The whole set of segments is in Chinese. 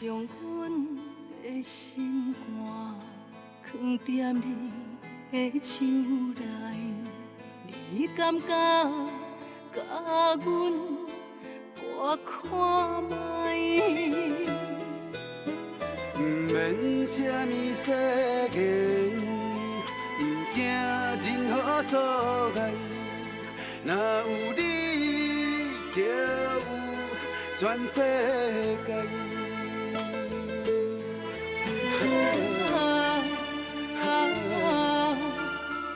将阮的心肝藏在你的手内，你敢觉甲阮我看卖？不免什么世间，不惊任何阻碍，若有你，就有全世界。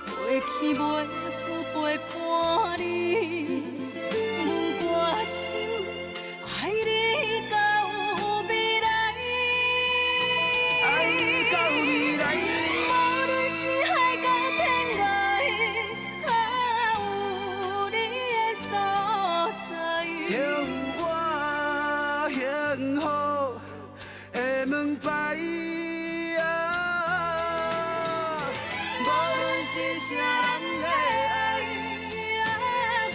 过去袂有陪伴你，阮决心爱你到未来。爱到未来。无论是海角天涯，有你的所在，就有我幸福的门牌。无论是啥人的爱，阮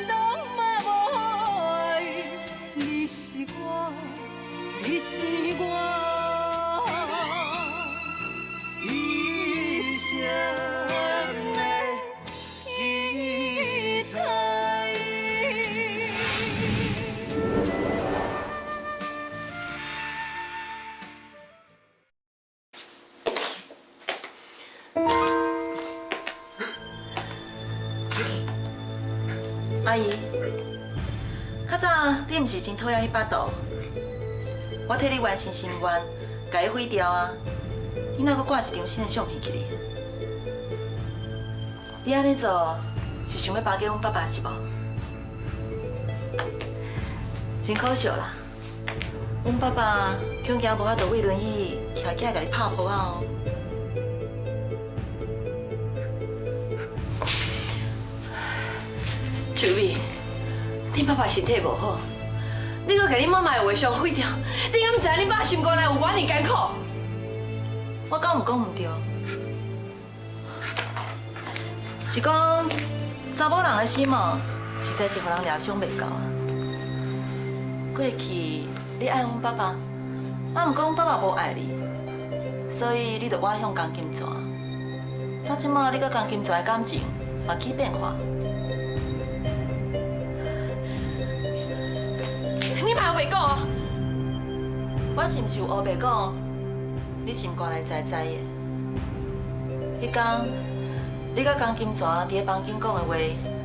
拢嘛无爱。你是我，你是我。一生的期待。阿姨，较早你毋是真讨厌迄巴肚，我替你完成心愿，甲伊毁掉啊！你哪阁挂一张新的相片起哩？你安尼做是想要巴结阮爸爸是无？真可惜啦，阮爸爸恐惊无法度为轮椅徛起来甲你拍破啊哦！秋美，恁爸爸身体无好，你阁甲恁妈妈的画像毁掉，你敢毋知恁爸心肝内有偌尼艰苦？我讲毋对，是讲查某人的心哦，实在是互人疗伤袂到啊。过去你爱阮爸爸，啊，毋过阮爸爸无爱你，所以你就我向江金泉。到即马你甲江金泉的感情嘛起变化。你嘛袂讲啊？我是毋是有黑白讲？你心肝内知的。迄天你甲江金泉伫咧房间讲的话，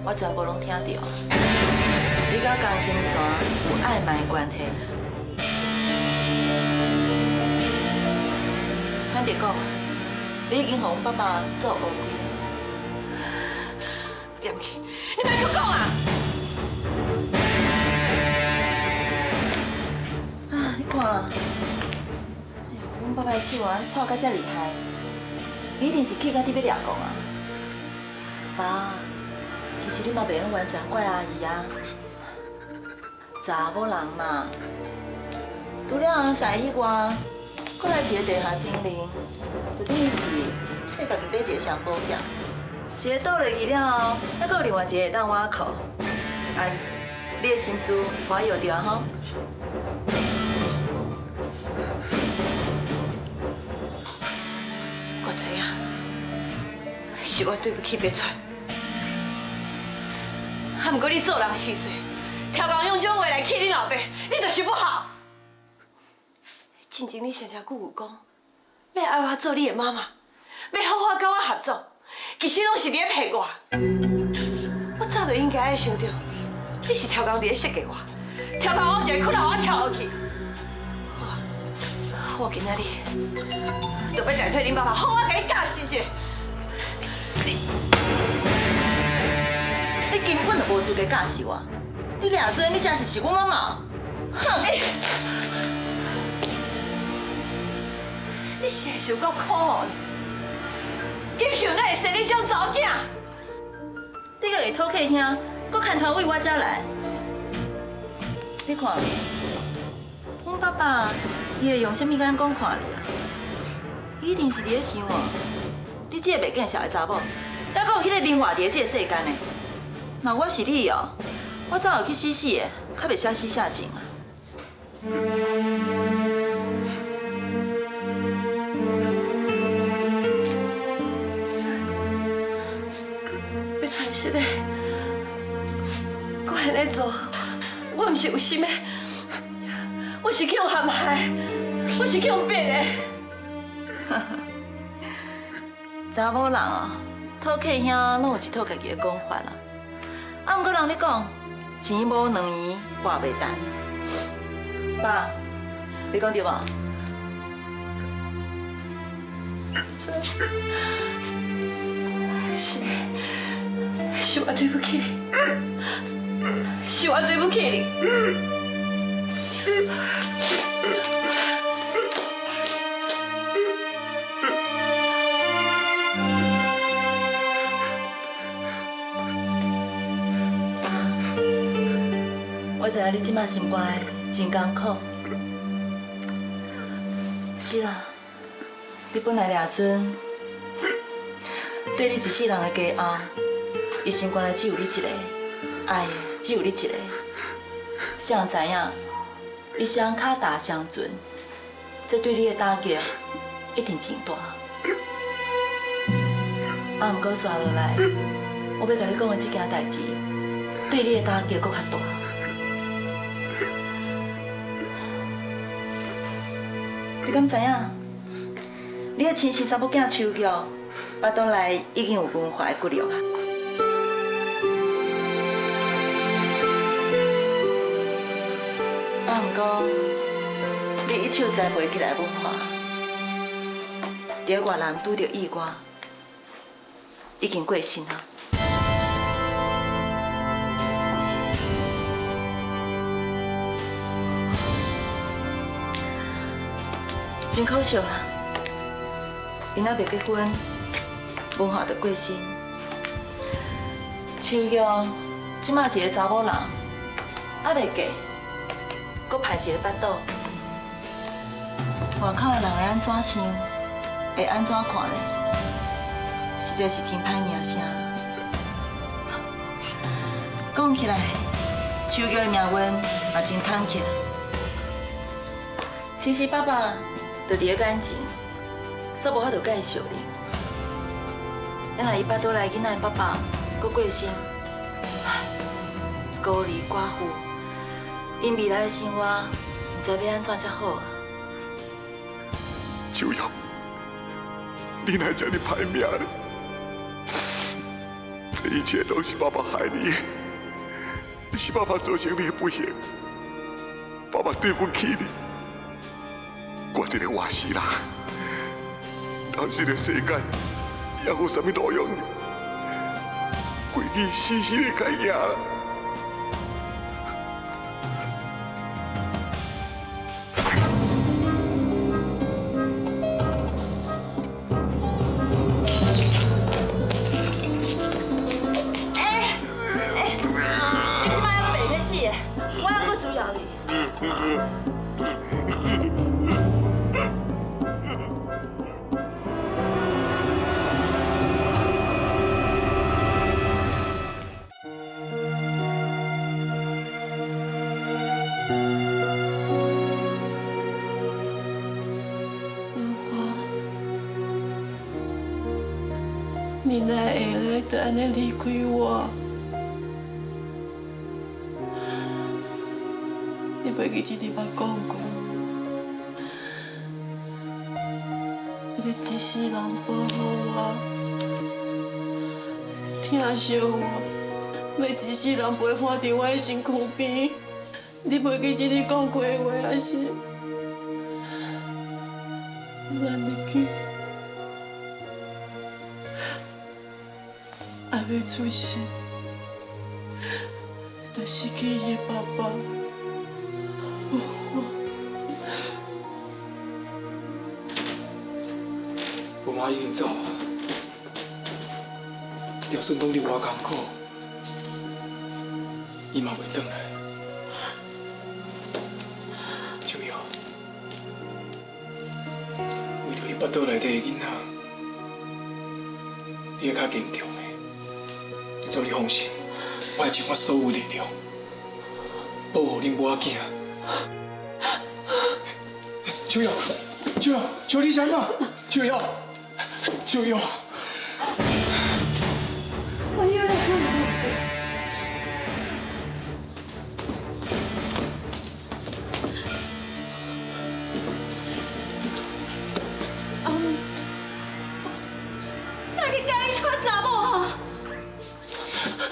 我全部拢听到。你甲江金泉有暧昧的关系。坦白讲，你已经互阮爸爸做乌龟了。对不起，你莫阁讲啊！啊，你看，哎呦，阮爸爸的手啊，错甲遮厉害，一定是气到你要抓狂啊！爸，其实你嘛袂用完全怪阿姨啊。查某人嘛，除了使以外，搁来一个地下精灵，就等于是你家己买一个双保险，一个倒落去了后，还搁有另外一个会当挖靠。阿姨，你的心思我晓得吼。我知影，是我对不起别川。啊，不过你做人是岁，超工用这种话来气你老爸，你就是不好。进前你常常句有讲，要爱我做你的妈妈，要好好跟我合作，其实拢是你在骗我。我早就应该爱想到，你是超工伫咧设计我，超工我一个窟窿我跳落去。好啊，我今仔日就要代替恁爸爸好好甲你教训一下。你根本就无资格教死我，你俩做，你真是阮妈妈。哼！你是有够可恶呢？金秀哪会生你这种查某囝？你个会偷客兄，搁牵拖为我遮来。你看，阮爸爸伊会用什么眼光看你啊？伊一定是伫咧想哦，你这个袂见识的查某，还搁有迄个名画伫咧这个世间呢。若我是你哦，我早就去死死的，较袂写死下情啊。要传实的，我安尼做，我唔是有心的，我是去用陷害，我是去用逼的。查某人哦，讨客兄拢有一套家己的讲法啦。啊，毋过人咧讲，钱无两圆话袂谈。爸，你讲对无？是我对不起你，是我对不起你。我知影你即马心肝真艰苦。是啦，你本来掠准，对你一世人的家后，伊心肝内只有你一个，爱的只有你一个。谁人知影，伊双脚踏双船，这对你的打击一定真大。啊，毋过刷落来，我要甲你讲的这件代志，对你的打击搁较大。你敢知影？你的亲生查某囝秋玉，巴肚内已经有文化的骨肉啊！啊，毋过你一手栽培起来的文化，伫外人拄着意外，已经过身啊！真可惜啦，因仔未结婚，文化就过身。秋玉即马一个查某人，还未嫁，搁歹一个巴肚，外口的人会安怎想，会安怎看呢？实在是真歹名声。讲起来，秋玉的命运也真坎坷。其实爸爸。就伫咧感情，煞无法度介绍你。原来伊巴肚内囡仔的爸爸搁过身，孤儿寡妇，因未来的生活，唔知要安怎才好啊！秋瑶，你哪这么歹命呢？这一切都是爸爸害你的，是爸爸造成你的不幸，爸爸对不起你。我一个活死人，但是这个世间还有什么路用？规矩死死的该赢了。你即摆要白要死的，我也不需要你。你哪会就安尼离开我？你袂记一日捌讲过，你要一世人保护我，疼惜我，要一世人陪伴在我的身躯边。你袂记一日讲过的话，还是咱入去？还未出世，就失去伊的爸爸。我妈已经走啊，就算讲你偌艰苦，伊嘛袂转来。秋瑶，为着你腹肚内底的囡仔，你要较坚强。所以你放心，我会尽我所有力量保护恁母仔囝。秋瑶，秋瑶，求你想想，秋瑶，秋瑶。我以为。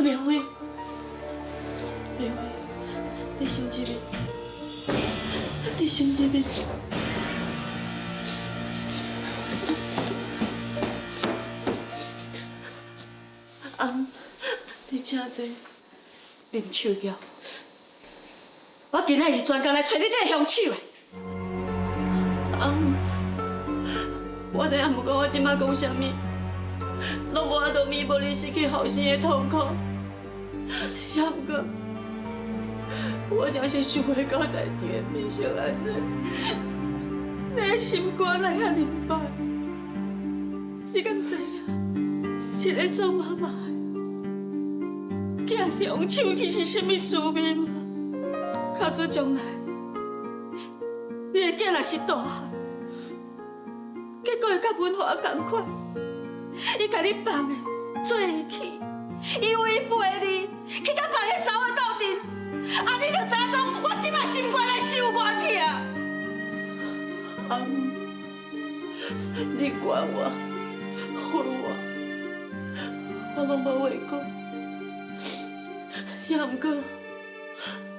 两位，你先这边，你先这边。阿，你请坐，啉手药。我今仔是专工来找你这个凶手的。阿姆，我知影，不过我即摆讲啥物，拢无法度弥补你失去后生的痛苦。也不过，我真是想袂到代志会变成安尼。你的心肝来遐尼歹，你敢知影？一个做妈妈的，囝凶手去是啥物滋味吗？假使将来，你的囝若是大汉，结果会甲文华同款，伊甲你放的做会起，伊违背你，去甲别个查某斗阵，啊！你就知影讲，我即摆心肝来受偌疼。阿姆，你管我，恨我拢无话讲。也毋过，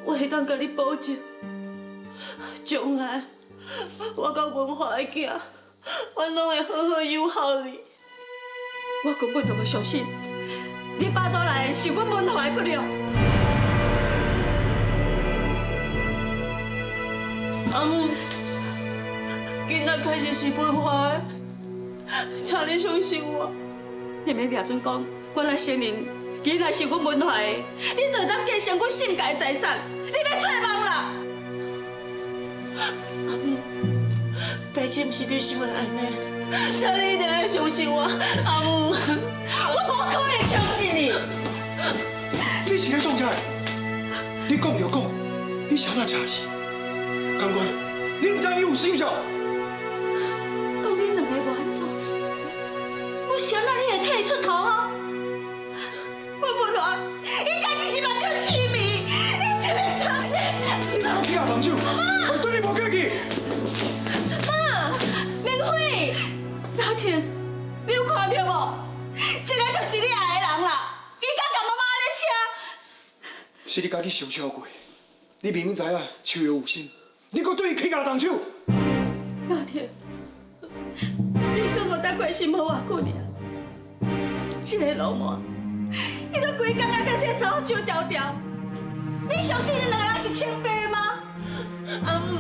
我会当甲你保证，将来我甲文华的囝，我拢会好好友好你。我根本就无相信，你巴肚内是阮文华的骨肉。阿母，囡仔开始是文华的，请你相信我。你免抓准讲，我来承认囡仔是阮文华的，你就当继承阮姓家的财产，你要做梦啦！阿母，代志毋是你想的安尼，请你一定要相信我，阿母。我无可能相信你。你是咧创啥？你讲就讲，你是安怎假戏？刚讲，你唔知伊有心上。讲恁两个无安怎？我想那你会替伊出头啊？我文华，伊真是目睭痴迷，你这个渣男！你拿去下动手，我对你无客气。妈，明慧，那天你有看到无？这个就是你爱的人啦，伊敢甲妈妈安尼请？是你家己想超过，你明明知影秋月有心，你搁对伊起牙动手。那天，你搁无当关心好偌久尔，这个老妈，伊都规工仔甲这个查某酒条条，你相信恁两个人是清白吗？阿母，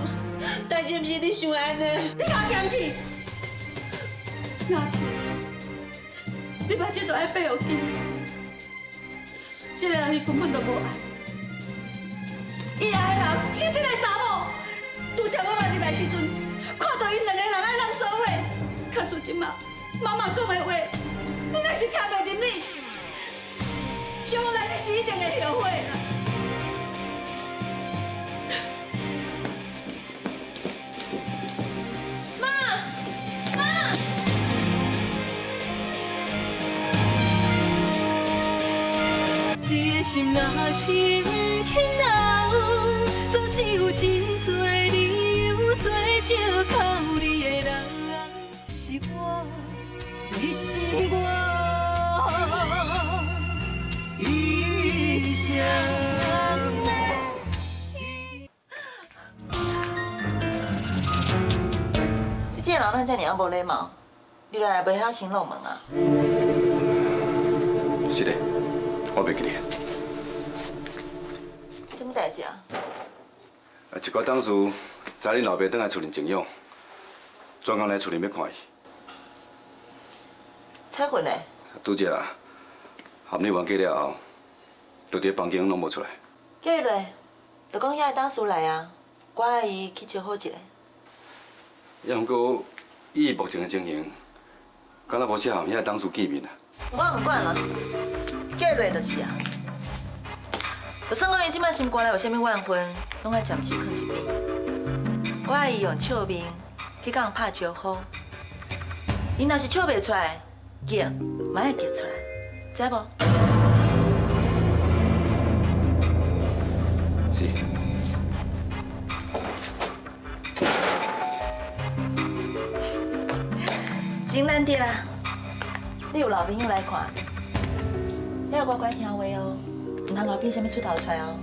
代志毋是你想的安尼，你甲我嫌弃。那天，你把这都爱背后记，这个人伊根本就无爱，伊爱的人是这个查某。拄则我来入来时阵，看到因两个人爱人做伙，可是即马妈妈讲的话，你若是听袂入耳，将来你是一定会后悔啦。你的心若是不肯留，总是有真多理由做借口。你的人是我，你是我，一生的。你这个人哪遮尔无礼貌？你来袂晓先弄门啊？是的，我袂记你。什么代志啊？一寡董事知恁老爸倒来厝里静养，专工来厝里要看伊。彩云呢？拄则啊，含你冤家了后，就伫房间拢无出来。叫伊来，就讲遐个董事来啊，我爱伊去招呼一下。也毋过，以目前的情形，敢若无适合遐个董事见面啊。我唔管啦，叫伊来就是啊。就算讲伊即摆心肝内有啥物怨恨，拢爱暂时藏一边。我爱伊用笑面去甲人拍招呼。伊若是笑袂出来，叫嘛爱叫出来，知无？是。真难得啦！你有老朋友来看，还有乖乖听话哦，唔通后边什么出头出来哦。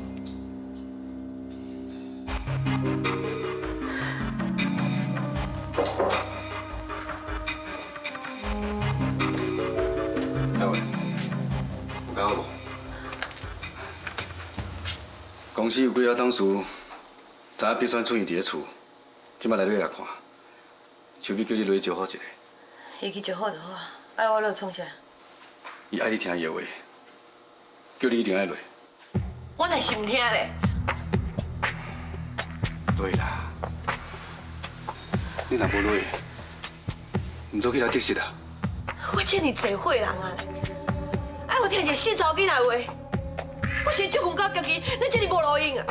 小伟，有搞好无？公司有几个董事，知影必选出现伫咧厝，即摆来你来看。秋美叫你落去招呼一下，伊去就好就好啊，爱我落创啥？伊爱你听伊的话，叫你一定爱落。我若是唔听咧，落啦！你若无落，唔做去来得失啊！我这么济货人啊，爱我听一个死查某囡仔话，我先足恨到家己，你这么无路用啊！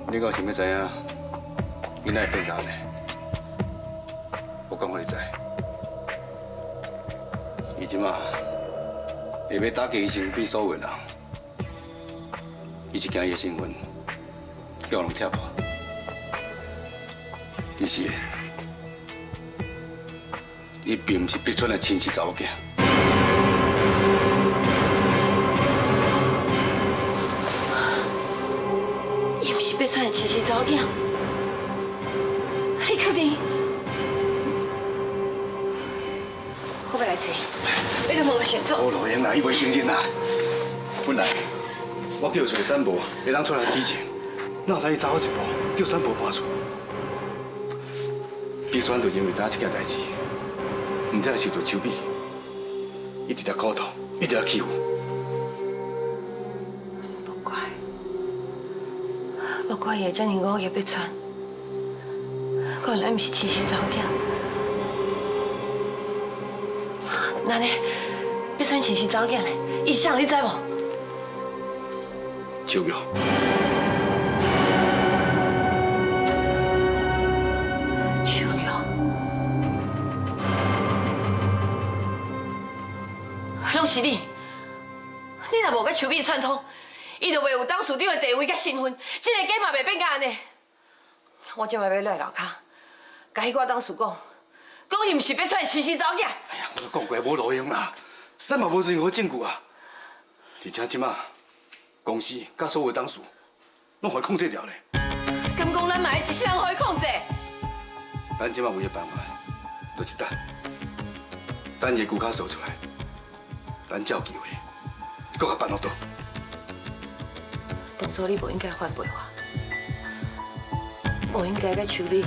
你敢有想要知影，伊哪会变干呢？我讲互你知，伊即马会要打击伊身边所有的人，伊是惊伊的身份叫人贴破。其实，伊并不是逼川的亲戚查某囝。伊不是被传的亲戚查某囝，你确定？我要来找，你甲问我先走。无路用啦，伊袂承认啦。本来我叫水三伯会当出来指证，哪有知伊走我一步，叫三伯搬出。必选就因为知影这件代志，唔知会受到手笔，一直在苦痛，一直在欺负。不怪伊会遮尔误业被传，原来毋是亲生查某囝。那呢？要传亲生查某囝呢？伊是啥你知无？秋玉，秋玉，拢是你！你若无甲秋美串通，伊就袂有董事长的地位甲身份，这个家嘛袂变甲安尼。我今摆要落楼骹，甲迄个董事讲伊毋是要出亲生查某囝。哎呀，我都讲过无路用啦，咱嘛无任何证据啊。而且即马公司甲所有的董事拢互伊控制掉咧。敢讲咱嘛爱一世人互伊控制？咱即马唯一办法就是等伊的骨卡扫出来，咱才有机会搁甲办落倒。当初你无应该反背我，无应该甲秋美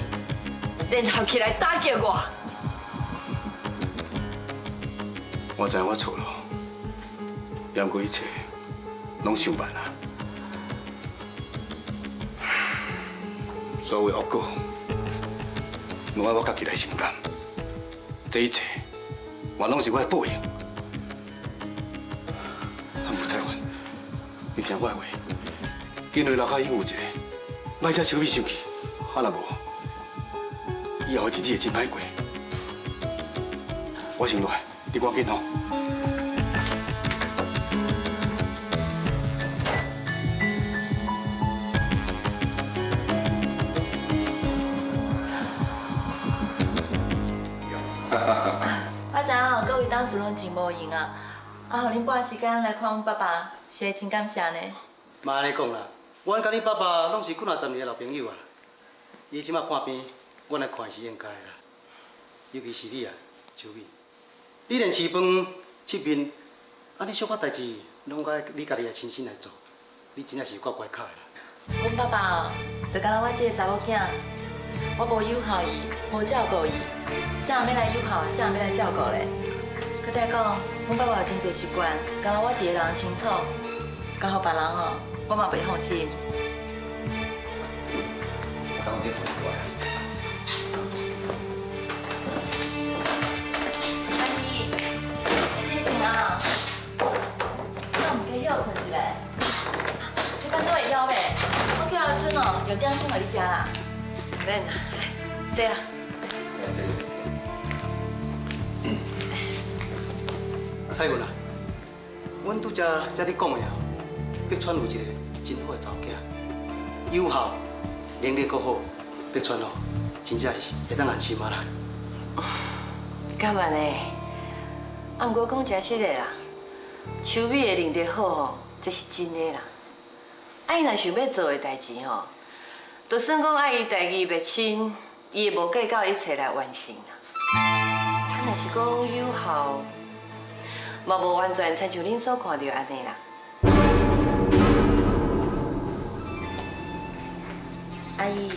联合起来打击我。我知影我错了，不过一切拢想办啊。所有的恶果，拢爱我家己来承担。这一切，我拢是我的报应。阿母彩云，你听我的话，紧回楼骹应付一个，莫遮手尾生气。啊若无，以后的日子会真歹过。我先落来，你赶紧吼。我知影各位董事拢真无闲啊，互恁拨时间来看阮爸爸，是会真感谢呢。嘛安尼讲啦，阮甲你爸爸拢是几若10年的老朋友啊。伊即马看病，阮来看是应该的啦。尤其是你啊，秋美，你连饲饭、拭面，安尼小可代志，拢该你家己来亲身来做，你真正是够乖巧的啦。阮爸爸就敢若我这个查某囝，我无友好伊，无照顾伊，啥人要来友好，啥人要来照顾咧。佮再讲，阮爸爸有真侪习惯，敢若我一个人清楚，交互别人吼，我嘛袂放心。等我电话过来。阿姨，你醒醒啊！那唔加休困一下。你班都会枵袂？我叫阿春哦，用点心互你食啦。免啦，这啊。彩云啊，阮拄则你讲的啊，碧川有一个真好的查某囝，友好，能力阁好，碧川哦，真正是会当安心啊啦。干嘛呢？我拄则才伫讲，讲伊有一个真好的查某囝，友好，能力阁好，碧川哦，真正是会当安心啊啦。彩云啊，啊，毋过讲真实的啦，秋美会认得好吼，这是真的啦。啊，伊若想要做的代志吼，就算讲爱伊代志袂清，伊也无计较一切来完成啦。啊，若是讲有效，嘛无完全亲像恁所看到安尼啦。阿姨，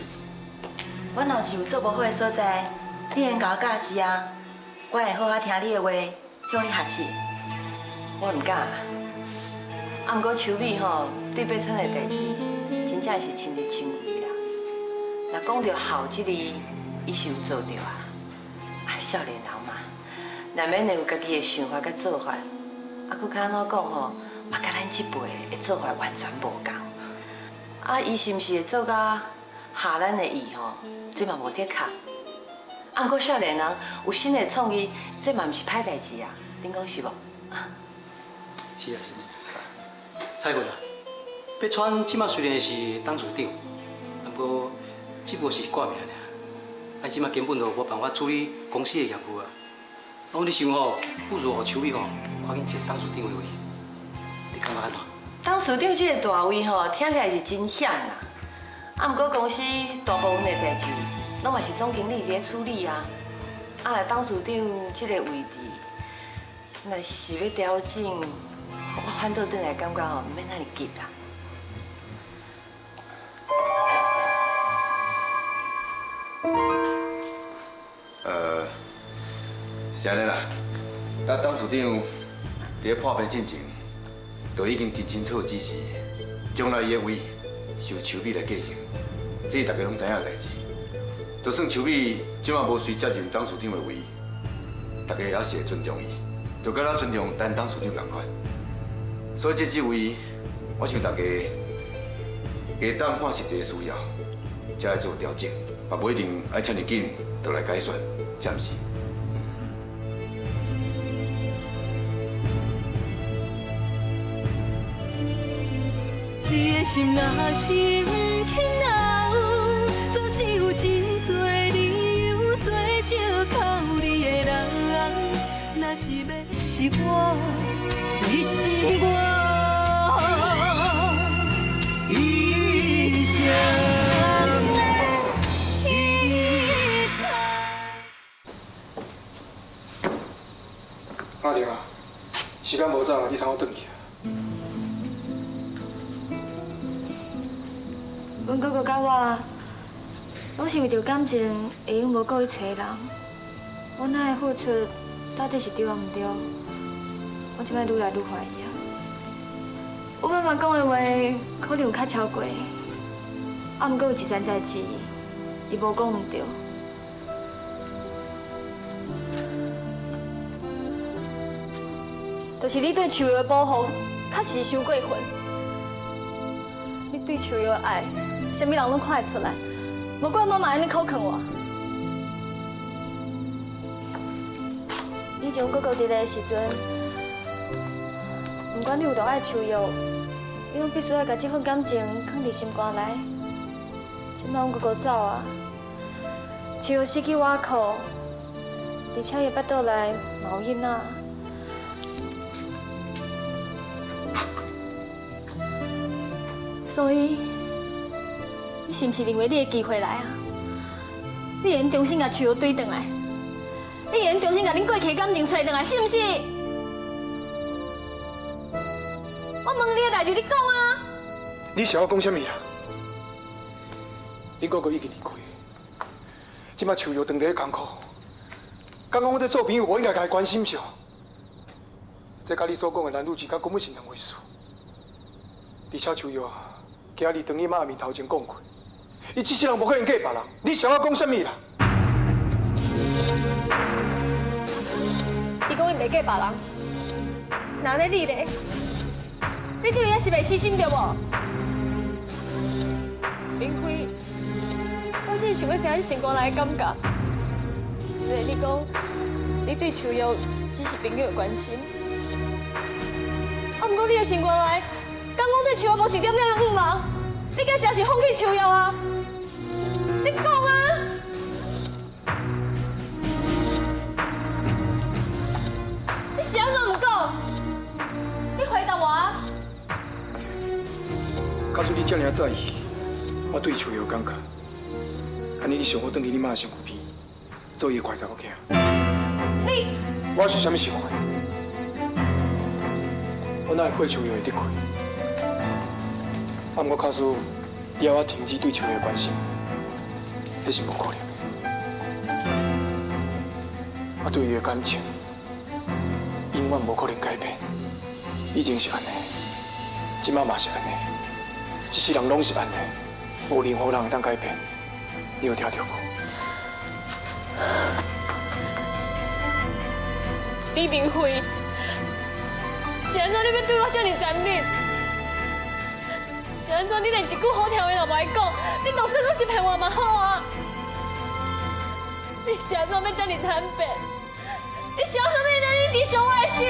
我若是有做无好的所在，你应甲我教示啊，我会好好听你的话，向你学习。我唔敢啦。啊，毋过秋美吼，对八村的代志，真正是亲力亲为啦。若讲到孝这字，伊是有做到啊。啊，少年人嘛，难免会有家己的想法甲做法。啊，佮较安怎讲吼，嘛甲咱这辈的做法完全无共。啊，伊是毋是会做甲下咱的意吼？这嘛无得卡。啊，毋过少年人有新的创意，这嘛毋是歹代志啊。恁讲是无？是啊，是。彩云啊，北川即马虽然是董事长，不过只不过是挂名尔。啊，即马根本就无办法处理公司的业务啊。啊，我咧想吼，不如互秋美吼，赶紧坐董事长的位，你感觉安怎？董事长这个大位吼，听起来是真险啦。啊，毋过公司大部分的代志，拢嘛是总经理伫处理啊。啊，来董事长这个位置，若是要调整，我反倒转来感觉吼，免那么急啦。是安尼啦。咱董事长伫咧破病进前，就已经真清楚指示，将来伊的位是由秋美来继承，这是大家拢知影的代志。就算秋美即马无随接任董事长的位，大家也是会尊重伊，就跟咱尊重咱董事长同款。所以这位，我想大家会当看实际需要，才来做调整，嘛不一定爱遮尔紧就来改选，暂时。你的心若是不肯留，总是有真多理由做借口。你的人，若是要是我，你是我一生的依靠。阿玲啊，时间无早，你通好转去。阮哥哥甲我，拢是为着感情会用无顾一切的人。我哪会付出，到底是对啊毋对？我即摆愈来愈怀疑啊。我妈妈讲的话，可能有较超过，啊，毋过有一件代志，伊无讲毋对。就是你对树瑶的保护，确实伤过分。你对树瑶的爱。啥物人拢看会出来，无怪妈妈安尼口劝我。以前哥哥伫个时阵，不管你有多爱树瑶，你拢必须要把这份感情放伫心肝内。现在阮哥哥走啊，树瑶失去我靠，而且伊巴肚内嘛有囡仔。所以。你是毋是认为你的机会来啊？你会用重新甲树瑶对转来？你会用重新甲恁过去的感情找转来，是毋是？我问你的代志，你讲啊！你想要讲啥物啦？恁哥哥已经离开，即摆树瑶当伫咧艰苦，刚刚我在做朋友，我应该甲伊关心上。这甲你所讲的男女之间根本是两回事。而且树瑶今日当你妈面头前讲过。伊这世人无可能嫁别人，你想要讲啥物啦？伊讲伊袂嫁别人，那咧你咧？你对伊还是袂死心着无？明辉，我只是想要知影你心肝内的感觉。因为你讲你对树瑶只是朋友的关心，啊，毋过你的心肝内，敢讲对树瑶无一点点的不满？你敢真是放弃树瑶啊？你讲啊！你想假使你这么在意，我对秋叶有感觉，安尼你上好转去你妈的身躯边，做伊的快查某囝。你，我是啥物想法？我哪会配秋叶会得亏？啊，不过假使以后我停止对秋叶的关心，那是无可能的。我对伊的感情，永远无可能改变。以前是安尼，即马嘛是安尼，一世人拢是安尼，无任何人会当改变。你有听到无？李明辉，是安怎你要对我这么残忍？是安怎你连一句好听话都袂讲？你当初拢是骗我嘛好啊？你是安怎要这么坦白？你想什么呢？你抵伤我的心？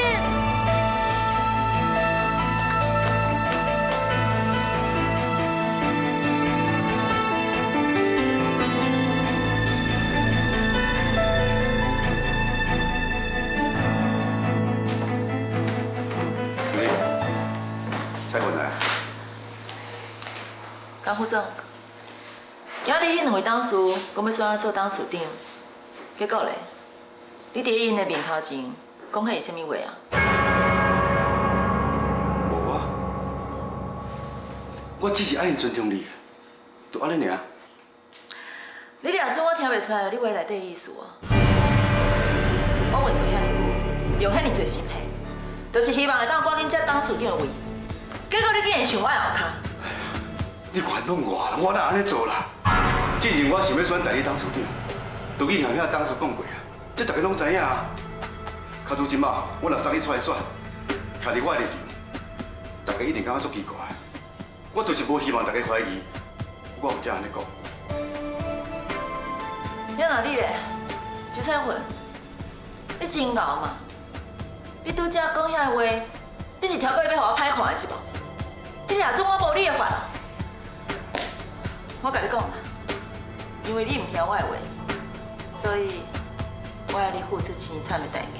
蔡文来，江副总，今日迄两位董事讲要选我做董事长，结果咧，你伫因的面头前讲迄是啥物话啊？无我只是爱因尊重你，就安尼尔。你俩做我听袂出来你话内底意思啊？我混做遐尼久，用遐尼侪心血，就是希望会当赶紧接董事长的位。结果你竟然抢我的后脚！你原谅我啦，我哪安尼做啦？之前我想要选代理董事长，都去向遐董事讲过啊，这大家拢知影啊。卡如即马，我若送你出来选，徛伫我的立场，大家一定感觉足奇怪。我就是无希望大家怀疑，我有这安尼讲。遐哪你咧？朱彩云，你真牛嘛？你拄则讲遐话，你是挑过要互我歹看的是无？你俩做我无你的法。我甲你讲啦，因为你唔听我的话，所以我要你付出凄惨的代价。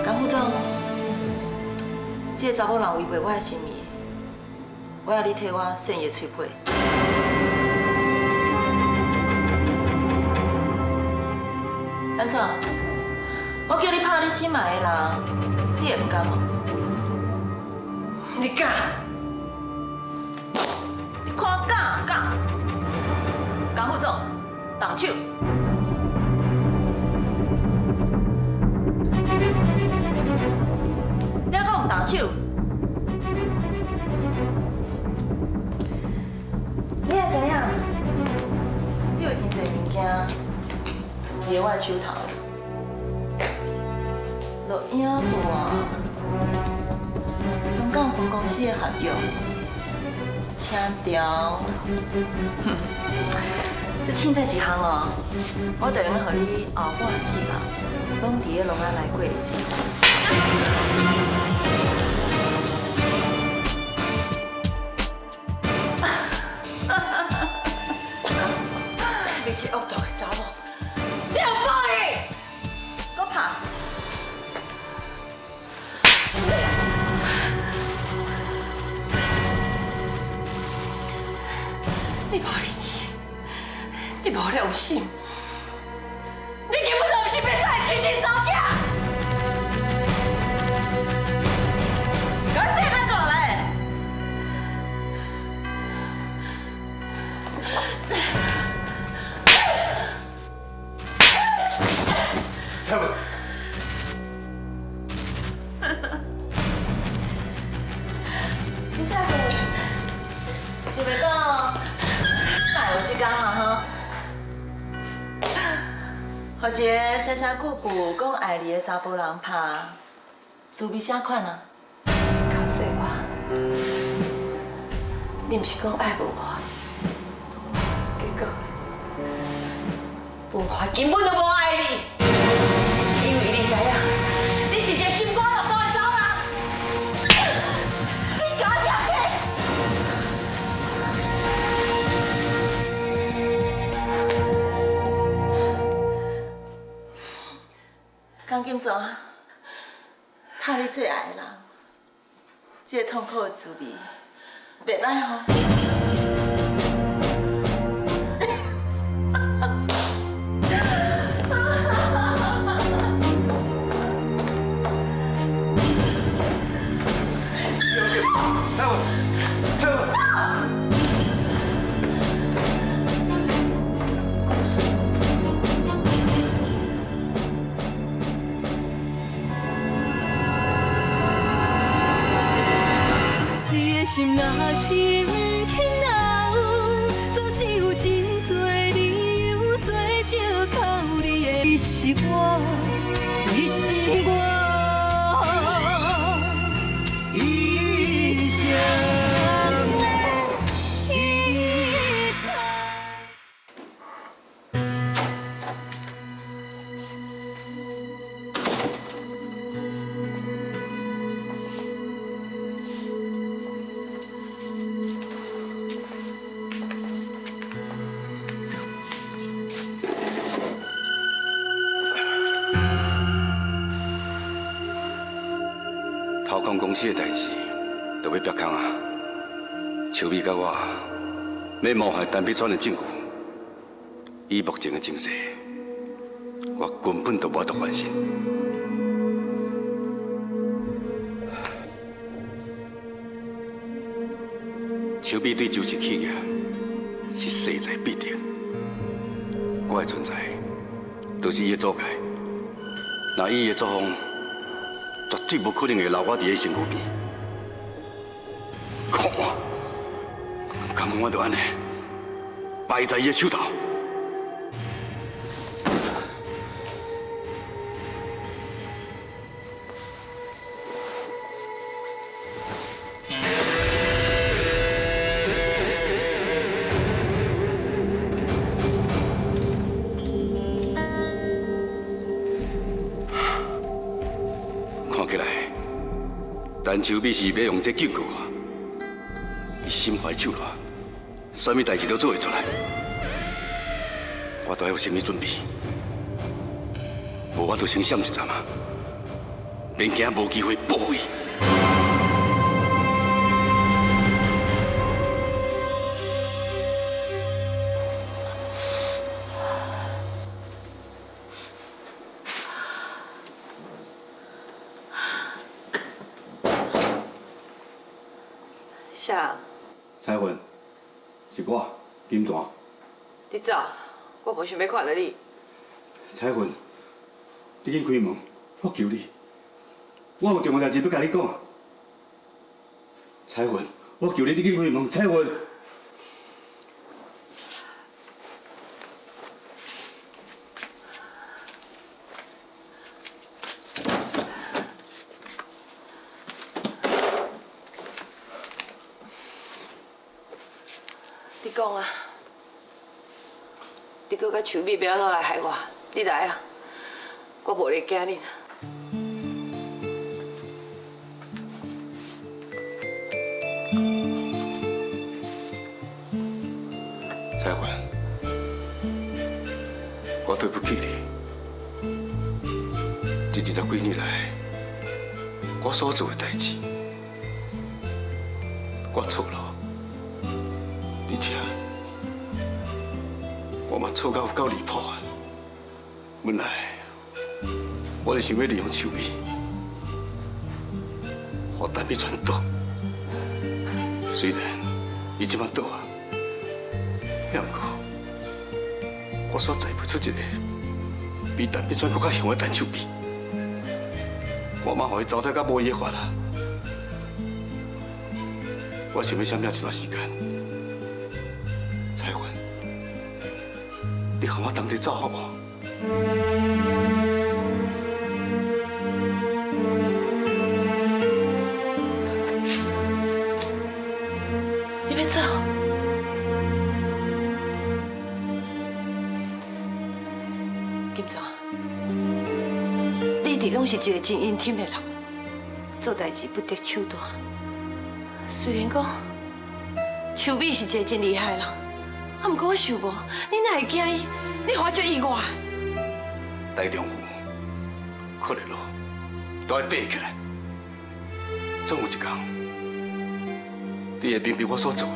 江副总，这个查某人违背我的心意，我要你替我扇伊嘴皮。安怎？我叫你拍你心爱的人，你会唔甘吗？你敢？你看敢唔敢？江副总，动手！你还讲唔动手？你也知影，你有真侪物件伫我的手头，录影带。香港分公司的合约、车条，这凊彩一项哦，我就用予你后半世人，拢伫咧笼仔内过日子。你这恶毒的查某，你有报应！我拍。你无理智，你无良心，你根本就不是变出来亲生查囝！我生安怎嘞？蔡文，你这样是袂讲？哪有这天啊？哈，互一个写写句句讲爱你的查甫人拍，滋味啥款啊？告诉我，你不是讲爱文化，结果文化根本就无爱你，因为你知影，你是一个心肝肉肚的查某人，你搞啥去？江金庄，拍你最爱的人，这个痛苦的滋味，袂歹吼。你的心若是不肯留，总是有真多理由做借口。你是我，你是我。 一生的依靠。掏空公司的代志，就要曝空啊！秋美甲我要谋害陈碧川的证据，以目前的情势，我根本就无法度翻身。秋美对周氏企业是势在必得，我的存在就是伊的阻碍。那伊的作风，绝对无可能会留我伫伊身躯边。看我，敢问我就安尼败在伊的手头。 看起来，陈秋美是要用这警告我，伊心怀手段，啥物代志都做会出来。我都要有心理准备，无我就先闪一站啊，免惊无机会报复伊。 啥？彩云，是我金泉。你走，我无想要看到你。彩云，你紧开门，我求你，我有重要代志要甲你讲。彩云，我求你，你紧开门，彩云。你讲啊，你搁甲秋美要安怎来害我？你来啊，我无咧惊你。彩云，我对不起你。这20几年来，我所做的代志，我错了。 而且，我嘛错到有够离谱啊！本来我是想要利用秋美，互陈碧川倒。虽然伊即摆倒啊，也毋过我所栽培出一个比陈碧川更较凶的陈秋美，我嘛互伊糟蹋到无伊的法啦。我想要闪躲一段时间。 彩云，你和我同齐走好不好？你要走？金泉，你一直拢是一个真阴挺的人，做代志不择手段。虽然讲秋美是一个真厉害的人。 啊，不过我想无，你哪会惊伊？你互我足意外。大丈夫靠得牢，都要爬起来。总有一天，你会明白我所做的，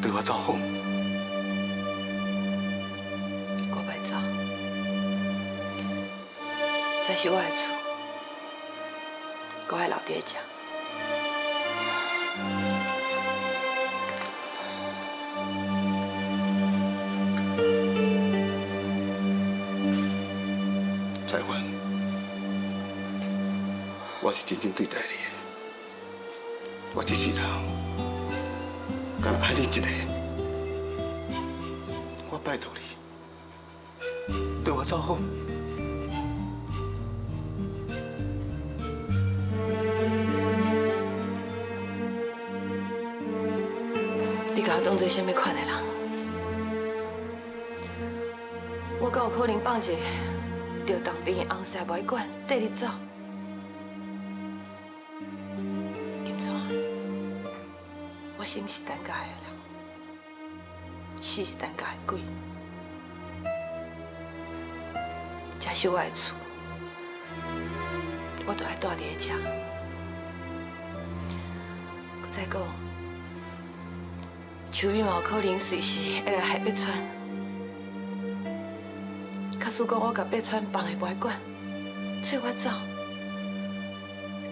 对我造访。我袂走，这是我的厝，我爱留伫这。彩云，我是真正对待你的，我这世人，敢爱你一个，我拜托你，对我造访。你甲我当做什么款的人？我敢有可能放一个着当兵的红婿袂管缀你走？金川，我生是单家的人，死是单家的鬼。这是我的厝，我就爱住伫咧这。搁再讲。秋米嘛有可能随时会来害北川，假使讲我甲北川放下袂管，催我走，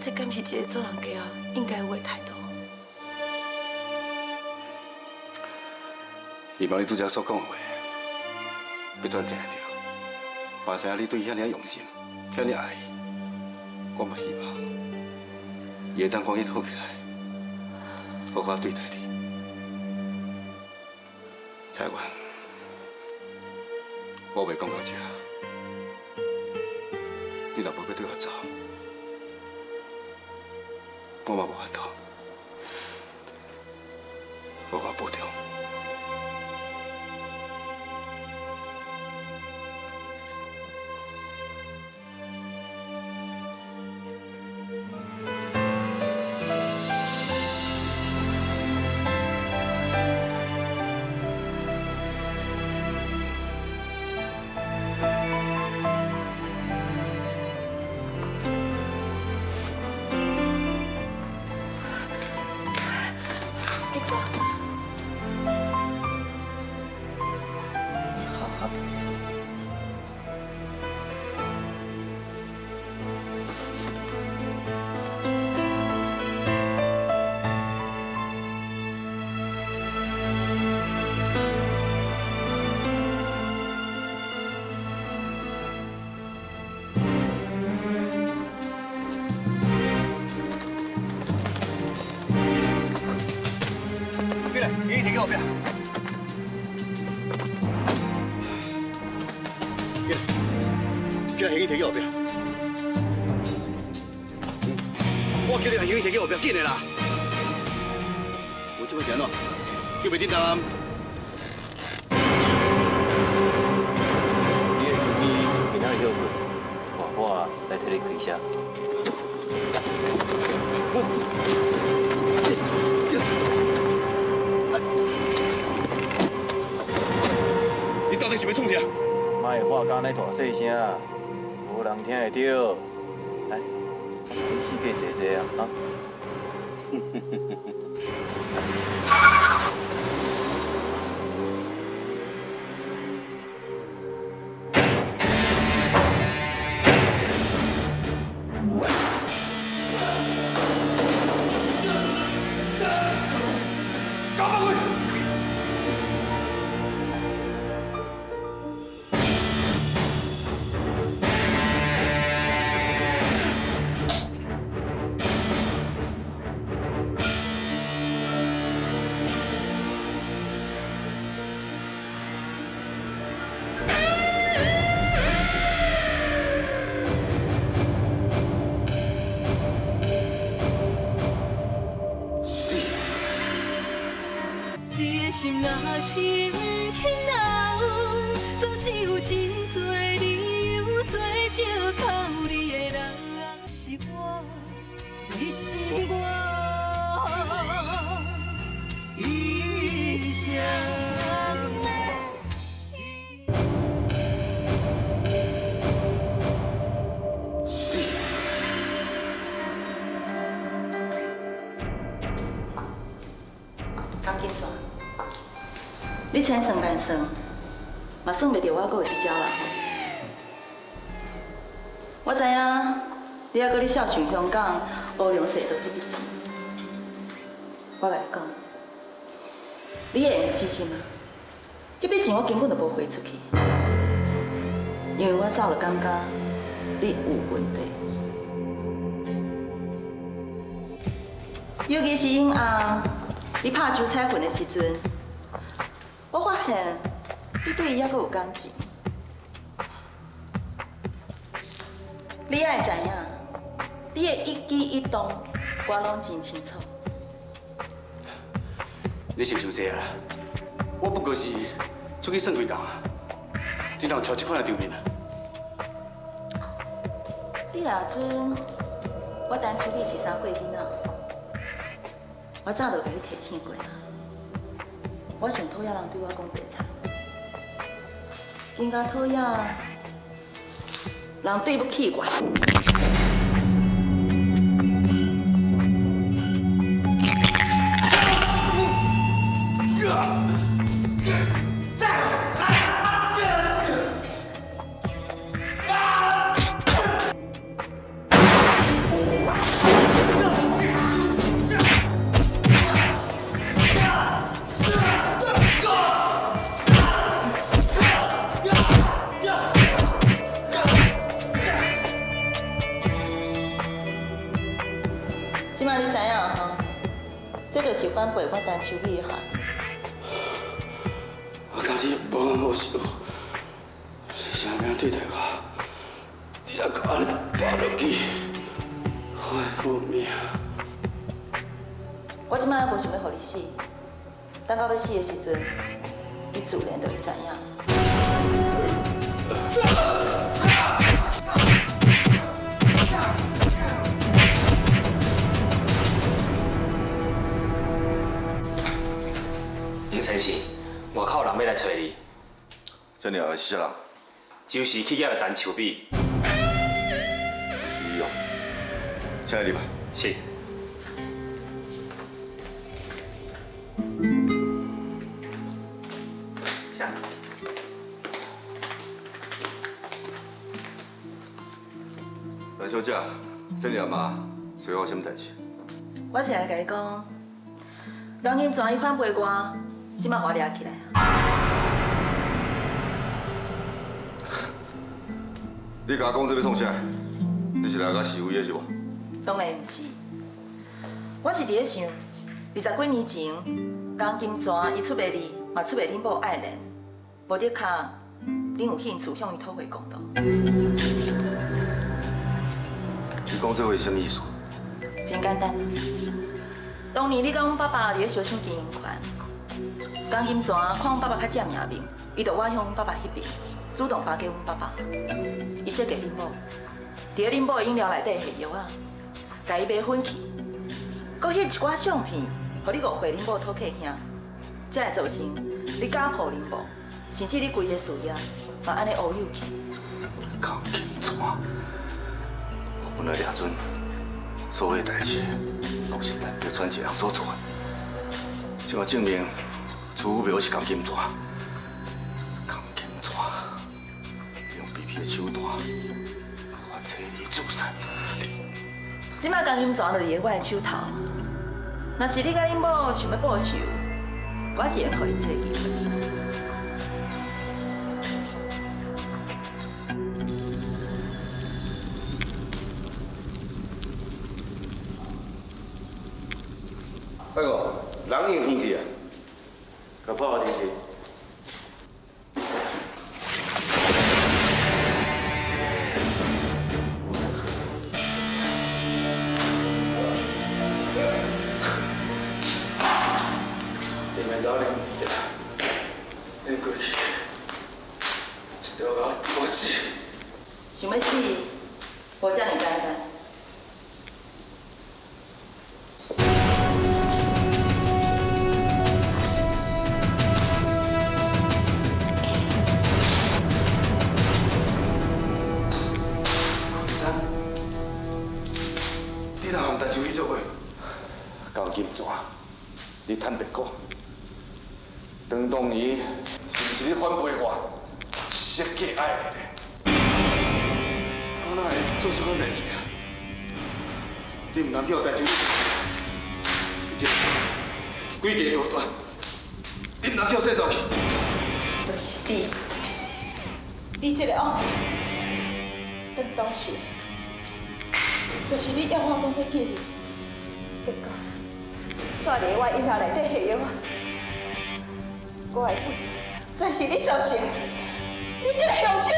这敢是一个做人家应该有的态度？希望你拄则所讲的话，北川听得到。话声你对伊遐尔用心，遐尔爱伊，我嘛希望伊会当讲伊好起来，好好对待你。彩云，我袂讲到这，你若无要对我走，我嘛无法度，我保重。你停后边。叫行李提去后边。我叫你行李提去后边，紧的啦。有这么简单？叫袂叮当。你的司机今仔日休困，换我来替你开车。你到底是要创啥？莫话讲咧大细声，无人听会到。来，我带你四界踅踅啊！啊！心若生起闹，总是有真多理由做借口。你的人是我，你是我，一生的。你千算万算，嘛算袂着我阁有一招啦。我知影你还阁咧孝顺香港乌龙社道迄笔钱，我甲你讲，你会用死心啊？迄笔钱我根本就无汇出去，因为我早就感觉你有问题。尤其是因翁，你拍周彩云的时阵，我发现你对伊还阁有感情。你爱知影，你的一举一动，我拢真清楚。你是不是这样啦？我不过是出去算几工啊，怎能超这款的场面啊？你若阵，我单处理是3岁囡仔，我早就甲你提醒过啊。我想讨厌人对我讲白菜，更加讨厌人对不起我。即摆你知影吼，这就是反背我陈秋美的下场。我家己无冤无仇，啥物对待我？你若甲安尼打落去，我会无命。我即摆无想要互你死，等到要死的时阵，你自然就会知影。唔千是，外口有人要来找你，这鸟的是啥人？就是去业的陈秋美。是哦，请你入来。是。陈小姐，这鸟嘛，做好什么代志？我是来甲你讲，当今全伊反背我，即摆我抓起来啊！你甲我讲这要创啥？你是来甲示威的是无？当然毋是，我是伫咧想，20几年前，江金泉伊出卖你，嘛出卖恁某爱莲，无得卡，恁有兴趣向伊讨回公道。你讲这话是什么意思？真简单，当年你甲阮爸爸伫咧相抢经营权，江金泉看阮爸爸较占赢面，伊就我向阮爸爸迄边，主动巴结阮爸爸，伊设计恁某，伫咧恁某的饮料内底下药啊，甲伊买粉去，搁翕一寡相片，互你误会恁某讨客兄，才会造成你家破人亡，甚至你规个事业嘛安尼乌有去。江金泉，我本来抓准所有代志，拢是代表传一个人所做的，即马证明主谋是江金泉。江金泉用卑鄙的手段，我妻离子散。即摆江金泉就伫我的手头，若是你甲恁某想要报仇，我是会互你这个机会。大哥，人已经去啊，甲破好真是。你们老人家，你过去，一条狗我死。想要死，无遮尔简单。江金泉，你坦白讲，当当伊是不是你反背我，设计爱你咧？我哪会做这款代志啊？你唔通叫我代志，这规家多端，你唔通叫我说倒去。就是你这个哦，当当时，就是你要我讲要见你，结果煞伫我阴沟内底下药我的鬼，全是你造成的，你这个凶手！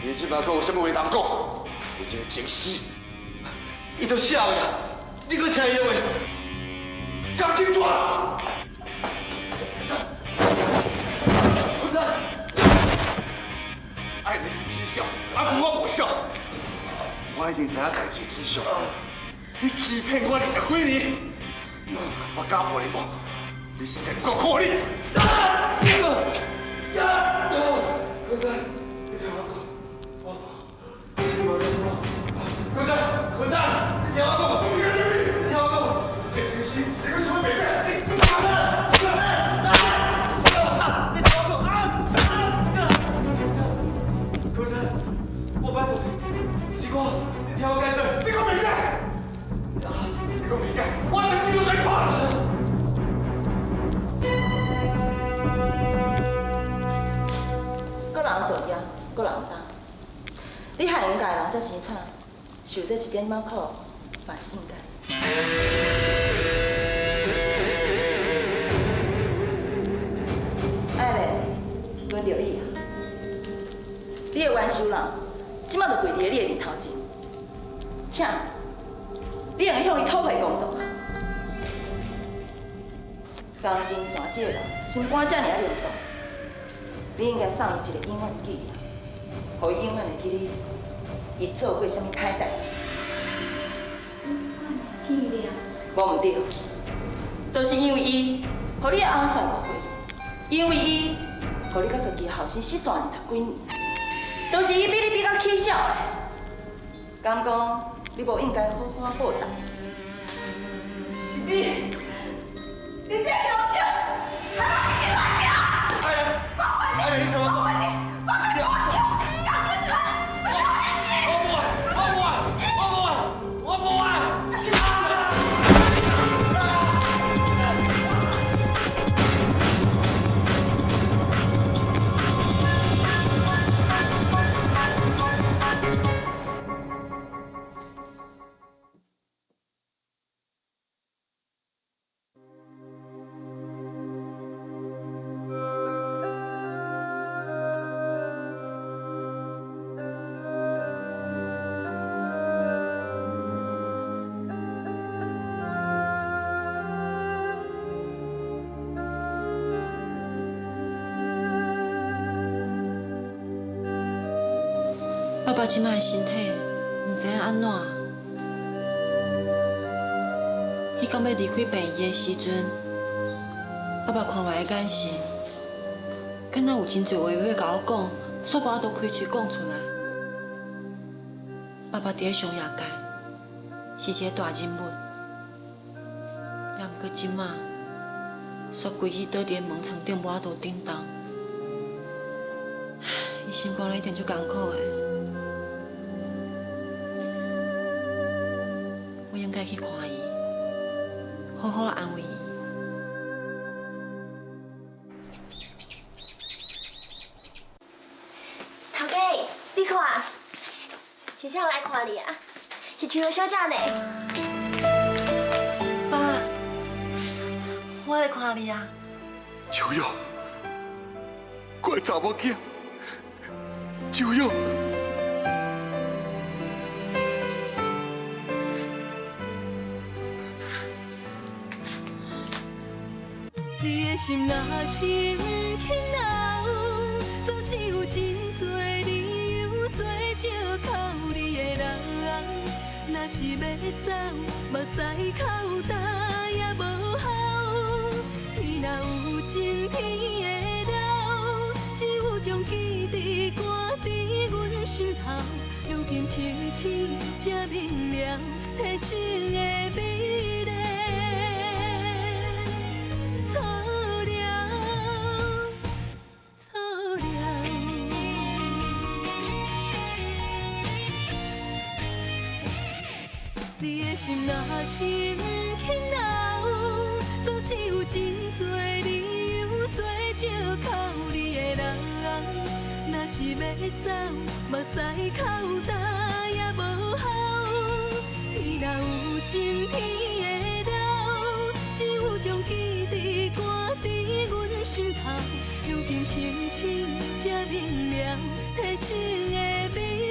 你即摆还有啥物话通讲？你这个情死，伊都死了，你搁听伊的话？赶紧抓！爱你偏笑，阿母我无笑。我已经知影代志真相，你欺骗我20几年，我家破人亡，你是成国苦你。哥哥，你听我讲，你无认我。哥哥，你听我讲，你听我讲，你真是，你个什么病啊？你打他！你听我讲，哥哥，我拜托你，是我，你听我解释，你个病啊！你个病啊！我一定要来判。个人作业，个人担。你害人家人遮凄惨，受这一点仔苦，嘛是应该。爱咧，轮到你啊！你的冤仇人，即马就跪伫你的面头前，请，你用向伊讨回公道啊！刚经全这个人，心肝遮尔啊凉冻。你应该送伊一个永远记，互伊永远会记你，伊做过啥物歹代志。记了。无毋对，就是因为伊，互你后生误会，因为伊，互你甲家己后生失散20几年，都是伊比你比较起小的。敢讲你无应该好好报答？是你这凶手，还是你乱掉？哎，你听我讲，我跟你讲，赶紧转，不要联系。我不爸爸即摆的身体，唔知影安怎。伊刚要离开病院的时阵，爸爸看我的眼神，敢若有真侪话要甲我讲，煞无法度开嘴讲出来。爸爸伫咧上夜界，是一个大人物，也毋过即摆，煞规日倒伫咧门床顶无法度顶动，伊心肝一定足艰苦的。我应该去看伊，好好安慰伊。头家，你看，是谁来看你啊？是秋瑶小姐呢。爸，我来看你啊。秋瑶，我的查某囝，秋瑶。你的心若是不肯留，总是有真多理由做借口你的人。若是要走，目屎口干也无效。天若有情，天会了，只有将记忆挂伫阮心头。如今清醒才明了，现实的美丽。心若是不肯留，总是有真多理由做借口你的人。若是要走，目屎口干也无效。天若有情天会了，只有将记忆赶伫阮心头。如今清醒才明了，提醒的美。